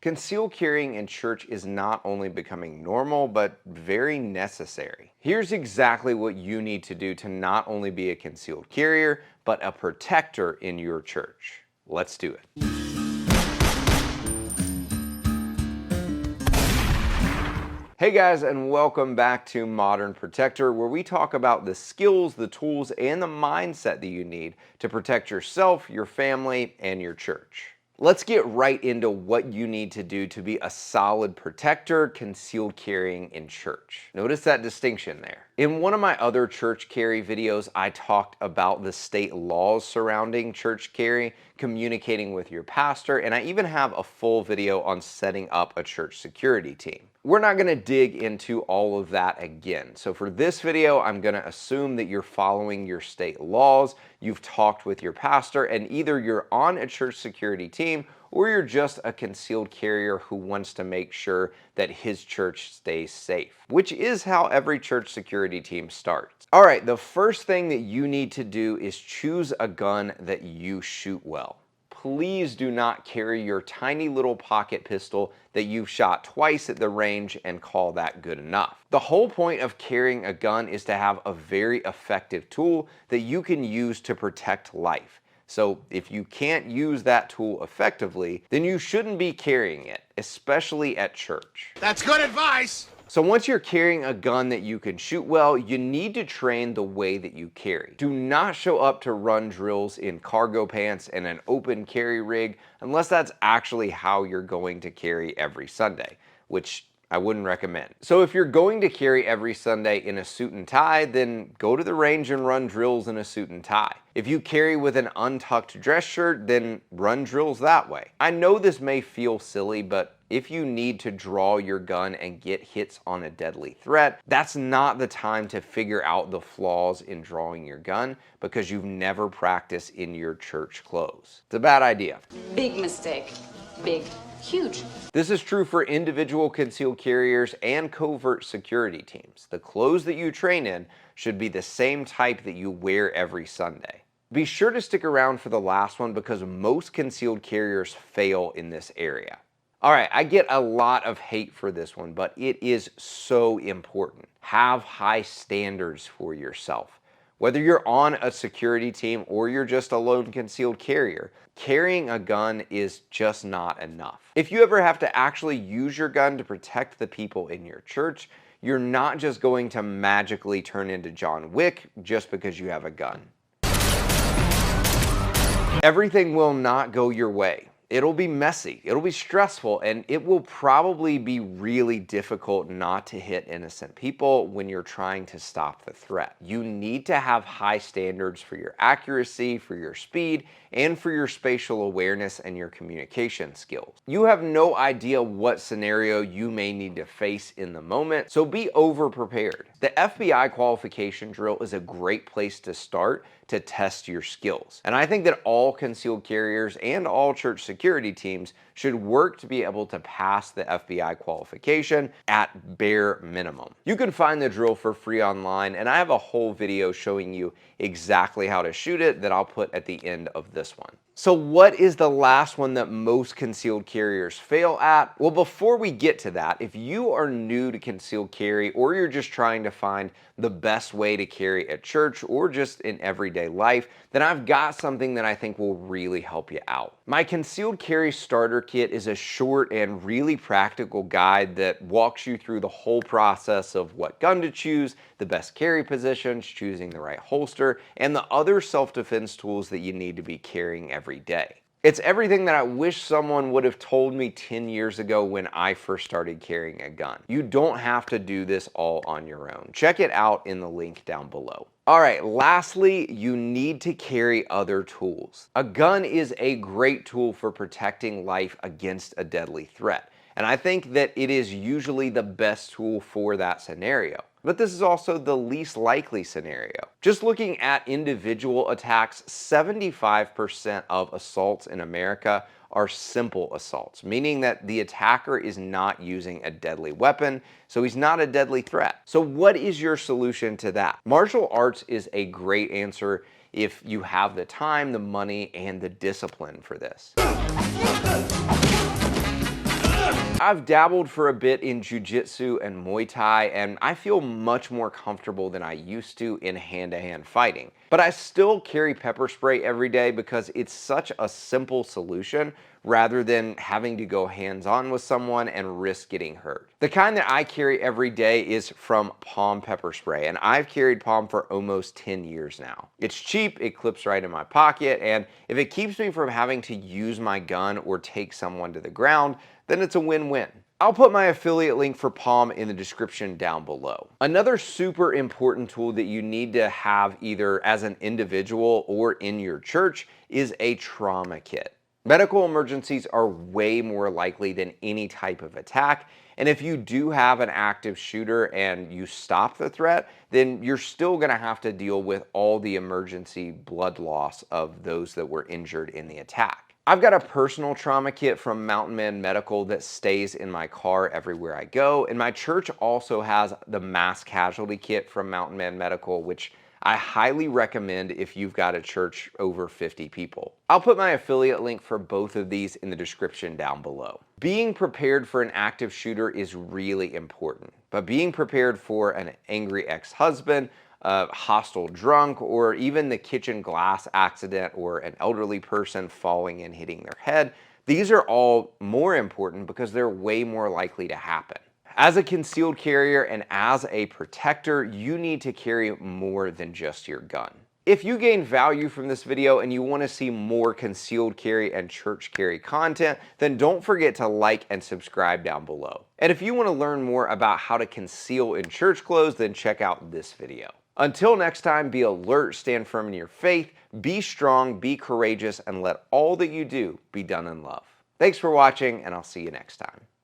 Concealed carrying in church is not only becoming normal, but very necessary. Here's exactly what you need to do to not only be a concealed carrier, but a protector in your church. Let's do it. Hey guys, and welcome back to Modern Protector, where we talk about the skills, the tools, and the mindset that you need to protect yourself, your family, and your church. Let's get right into what you need to do to be a solid protector concealed carrying in church. Notice that distinction there. In one of my other church carry videos, I talked about the state laws surrounding church carry, communicating with your pastor, and I even have a full video on setting up a church security team. We're not going to dig into all of that again. So for this video, I'm going to assume that you're following your state laws, you've talked with your pastor, and either you're on a church security team or you're just a concealed carrier who wants to make sure that his church stays safe, which is how every church security team starts. All right, the first thing that you need to do is choose a gun that you shoot well. Please do not carry your tiny little pocket pistol that you've shot twice at the range and call that good enough. The whole point of carrying a gun is to have a very effective tool that you can use to protect life. So if you can't use that tool effectively, then you shouldn't be carrying it, especially at church. That's good advice. So once you're carrying a gun that you can shoot well, you need to train the way that you carry. Do not show up to run drills in cargo pants and an open carry rig unless that's actually how you're going to carry every Sunday, which I wouldn't recommend. So if you're going to carry every Sunday in a suit and tie, then go to the range and run drills in a suit and tie. If you carry with an untucked dress shirt, then run drills that way. I know this may feel silly, but if you need to draw your gun and get hits on a deadly threat, that's not the time to figure out the flaws in drawing your gun because you've never practiced in your church clothes. It's a bad idea. Big mistake. Big. Huge. This is true for individual concealed carriers and covert security teams. The clothes that you train in should be the same type that you wear every Sunday. Be sure to stick around for the last one because most concealed carriers fail in this area. All right, I get a lot of hate for this one, but it is so important. Have high standards for yourself. Whether you're on a security team or you're just a lone concealed carrier, carrying a gun is just not enough. If you ever have to actually use your gun to protect the people in your church, you're not just going to magically turn into John Wick just because you have a gun. Everything will not go your way. It'll be messy, it'll be stressful, and it will probably be really difficult not to hit innocent people when you're trying to stop the threat. You need to have high standards for your accuracy, for your speed, and for your spatial awareness and your communication skills. You have no idea what scenario you may need to face in the moment, so be over-prepared. The FBI qualification drill is a great place to start to test your skills. And I think that all concealed carriers and all church security teams should work to be able to pass the FBI qualification at bare minimum. You can find the drill for free online, and I have a whole video showing you exactly how to shoot it that I'll put at the end of this one. So what is the last one that most concealed carriers fail at? Well, before we get to that, if you are new to concealed carry or you're just trying to find the best way to carry at church or just in everyday life, then I've got something that I think will really help you out. My concealed carry starter kit is a short and really practical guide that walks you through the whole process of what gun to choose, the best carry positions, choosing the right holster, and the other self-defense tools that you need to be carrying every day. It's everything that I wish someone would have told me 10 years ago when I first started carrying a gun. You don't have to do this all on your own. Check it out in the link down below. All right, lastly, you need to carry other tools. A gun is a great tool for protecting life against a deadly threat. And I think that it is usually the best tool for that scenario. But this is also the least likely scenario. Just looking at individual attacks, 75% of assaults in America are simple assaults, meaning that the attacker is not using a deadly weapon, so he's not a deadly threat. So what is your solution to that? Martial arts is a great answer if you have the time, the money, and the discipline for this. I've dabbled for a bit in jiu-jitsu and Muay Thai, and I feel much more comfortable than I used to in hand-to-hand fighting. But I still carry pepper spray every day because it's such a simple solution rather than having to go hands-on with someone and risk getting hurt. The kind that I carry every day is from POM Pepper Spray, and I've carried POM for almost 10 years now. It's cheap, it clips right in my pocket, and if it keeps me from having to use my gun or take someone to the ground, then it's a win-win. I'll put my affiliate link for POM in the description down below. Another super important tool that you need to have either as an individual or in your church is a trauma kit. Medical emergencies are way more likely than any type of attack, and if you do have an active shooter and you stop the threat, then you're still gonna have to deal with all the emergency blood loss of those that were injured in the attack. I've got a personal trauma kit from Mountain Man Medical that stays in my car everywhere I go, and my church also has the mass casualty kit from Mountain Man Medical, which I highly recommend if you've got a church over 50 people. I'll put my affiliate link for both of these in the description down below. Being prepared for an active shooter is really important, but being prepared for an angry ex-husband, a hostile drunk, or even the kitchen glass accident or an elderly person falling and hitting their head, these are all more important because they're way more likely to happen. As a concealed carrier and as a protector, you need to carry more than just your gun. If you gain value from this video and you want to see more concealed carry and church carry content, then don't forget to like and subscribe down below. And if you want to learn more about how to conceal in church clothes, then check out this video. Until next time, be alert, stand firm in your faith, be strong, be courageous, and let all that you do be done in love. Thanks for watching, and I'll see you next time.